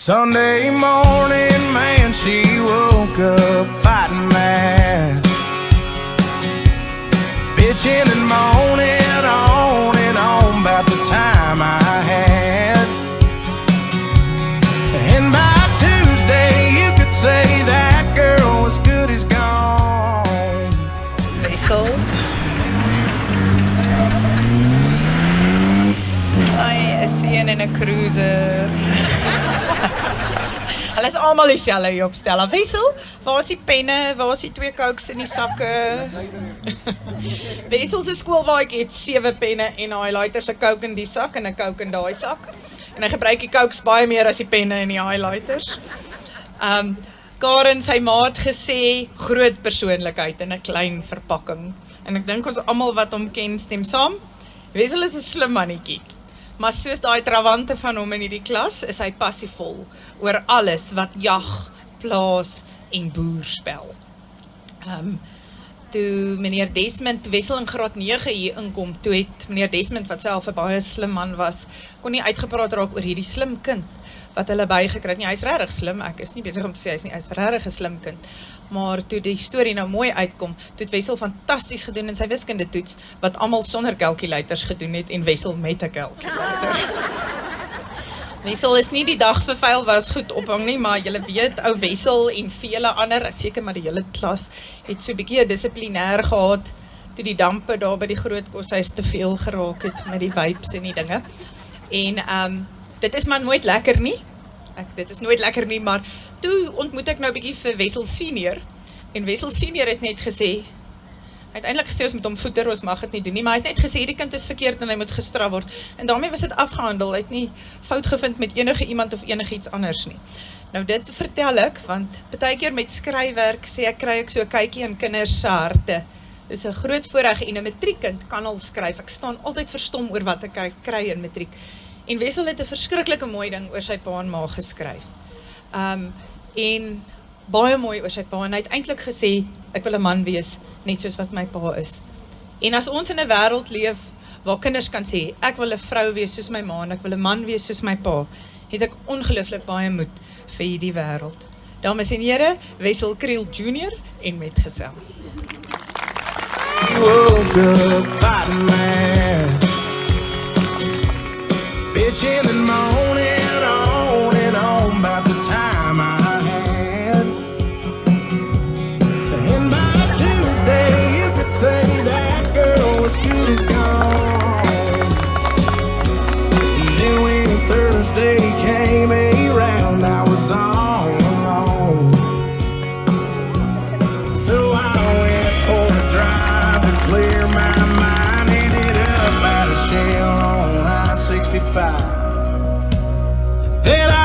Sunday morning, man, she woke up fighting mad, bitching and moaning on and on about the time I had. And by Tuesday, you could say that girl was good as gone. Wessel. Hy is een in 'n cruiser. Hulle is almal dieselfde hier op Stella. Wessel, waar is die penne? Waar is die 2 Cokes in die sakke? Wessel se skoolbaadjie het 7 penne en highlighters, 'n Coke in die sak en 'n Coke in daai sak. En hy gebruik die Cokes baie meer as die penne en die highlighters. Karen, sy ma het gesê groot persoonlikheid in 'n klein verpakking. En ek dink ons almal wat hom ken stem saam. Wessel is 'n slim mannetjie. Maar soos daai trawante van hom in hierdie klas, is hy passievol oor alles wat jag, plaas en boer spel. Toe meneer Desmond Wessel in graad 9 hier inkom, toe het meneer Desmond, wat self 'n baie slim man was, kon nie uitgepraat raak oor hierdie slim kind wat hulle bygekry het nie. Hy's regtig slim, ek is nie besig om te sê hy's regtig 'n slim kind. Maar toe die storie nou mooi uitkom, toe het Wessel fantasties gedoen in sy wiskundetoets, wat almal sonder calculators gedoen het en Wessel met 'n calculator. Wessel is nie die dag vir vuil was goed ophang nie, maar julle weet, ou Wessel en vele ander, seker maar die hele klas, het so 'n bietjie dissiplinêr gehad, toe die dampe daar by die groot koshuis te veel geraak het met die vapes en die dinge. En dit is maar nooit lekker nie. Dit is nooit lekker nie, maar toe ontmoet ek nou 'n bietjie vir Wessel Senior, en Wessel Senior het net gesê, hy het eintlik gesê ons moet hom voeder, ons mag dit nie doen nie, maar hy het net gesê die kind is verkeerd en hy moet gestraf word, en daarmee was dit afgehandel. Hy het nie fout gevind met enige iemand of enigiets anders nie. Nou dit vertel ek, want baie keer met skryfwerk sê ek, kry ek so 'n kykie in kinders se harte. Dis 'n groot voorreg, en 'n matriekkind kan al skryf. Ek staan altyd verstom oor wat ek kry in matriek. En Wessel het 'n verskriklike mooi ding oor sy pa en ma geskryf. En baie mooi oor sy pa, en hy het eintlik gesê, ek wil 'n man wees, net soos wat my pa is. En as ons in 'n wêreld leef, waar kinders kan sê, ek wil 'n vrou wees soos my ma, en ek wil 'n man wees soos my pa, het ek ongelooflik baie moed vir hierdie wêreld. Dames en here, Wessel Kriel Jr. en metgesel. He woke up fighting mad, bitching and moaning on and on about the time I had. And by Tuesday, you could say that girl was good as gone. And then when Thursday came around, I was all alone. So I went for a drive to clear my mind, ended up by the Shell on I-65. Then I